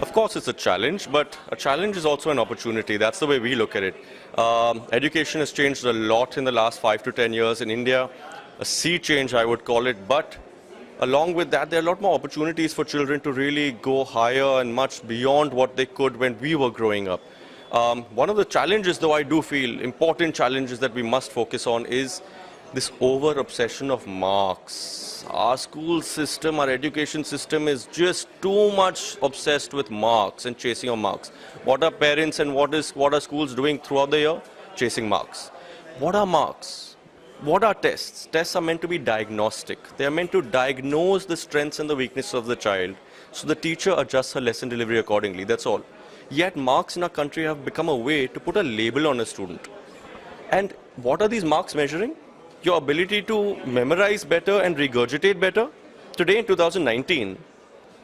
Of course, it's a challenge, but a challenge is also an opportunity. That's the way we look at it. Education has changed a lot in the last 5 to 10 years in India. A sea change, I would call it. But along with that, there are a lot more opportunities for children to really go higher and much beyond what they could when we were growing up. One of the challenges, though I do feel important challenges that we must focus on is this over-obsession of marks. Our school system, our education system is just too much obsessed with marks and chasing of marks. What are parents and what are schools doing throughout the year? Chasing marks. What are marks? What are tests? Tests are meant to be diagnostic. They are meant to diagnose the strengths and the weaknesses of the child, so the teacher adjusts her lesson delivery accordingly. That's all. Yet marks in our country have become a way to put a label on a student. And what are these marks measuring? Your ability to memorize better and regurgitate better. Today in 2019,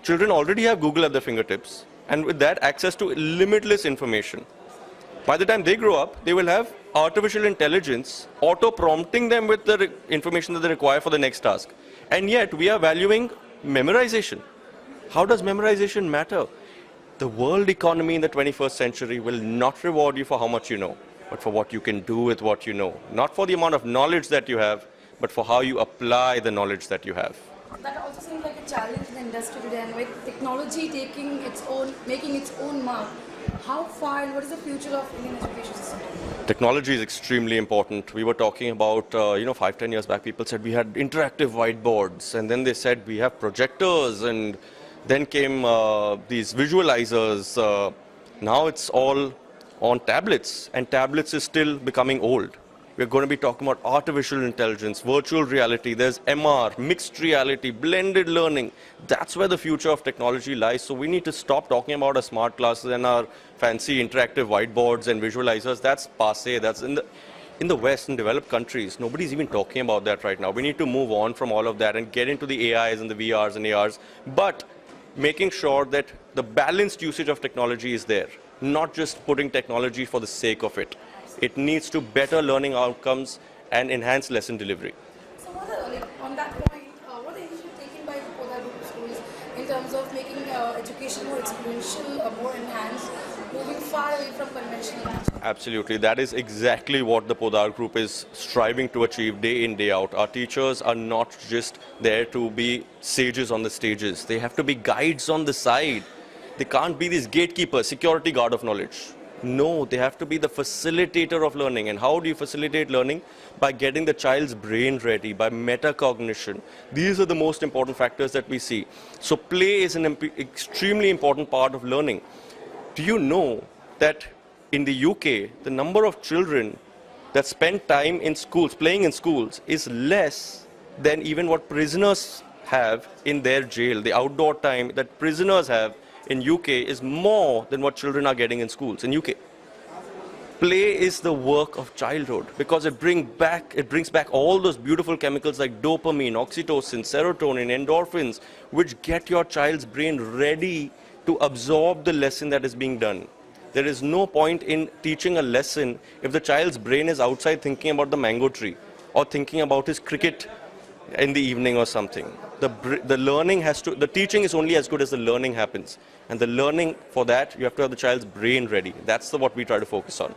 children already have Google at their fingertips, and with that access to limitless information. By the time they grow up, they will have artificial intelligence auto-prompting them with the information that they require for the next task. And yet we are valuing memorization. How does memorization matter? The world economy in the 21st century will not reward you for how much you know, but for what you can do with what you know. Not for the amount of knowledge that you have, but for how you apply the knowledge that you have. That also seems like a challenge in the industry today, and with technology making its own mark. How far and what is the future of Indian education system? Technology is extremely important. We were talking about, 5-10 years back, people said we had interactive whiteboards, and then they said we have projectors, and then came these visualizers. Now it's all on tablets, and tablets is still becoming old. We're going to be talking about artificial intelligence, virtual reality, there's MR, mixed reality, blended learning. That's where the future of technology lies. So we need to stop talking about our smart classes and our fancy interactive whiteboards and visualizers. That's passé. That's in the West, in developed countries, nobody's even talking about that right now. We need to move on from all of that and get into the AIs and the VRs and ARs, but making sure that the balanced usage of technology is there, not just putting technology for the sake of it. It needs to better learning outcomes and enhance lesson delivery. So on that point, what are the initiatives taken by the Podar Group of schools in terms of making education more experiential, more enhanced, moving far away from conventional? Absolutely. That is exactly what the Podar Group is striving to achieve day in, day out. Our teachers are not just there to be sages on the stages. They have to be guides on the side. They can't be these gatekeepers, security guard of knowledge. No, they have to be the facilitator of learning. And how do you facilitate learning? By getting the child's brain ready, by metacognition. These are the most important factors that we see. So play is an extremely important part of learning. Do you know that in the UK, the number of children that spend time in schools, playing in schools, is less than even what prisoners have in their jail? The outdoor time that prisoners have in UK is more than what children are getting in schools in UK. Play is the work of childhood because it brings back all those beautiful chemicals like dopamine, oxytocin, serotonin, endorphins, which get your child's brain ready to absorb the lesson that is being done. There is no point in teaching a lesson if the child's brain is outside thinking about the mango tree or thinking about his cricket in the evening or something. The teaching is only as good as the learning happens. And the learning, for that, you have to have the child's brain ready. That's what we try to focus on.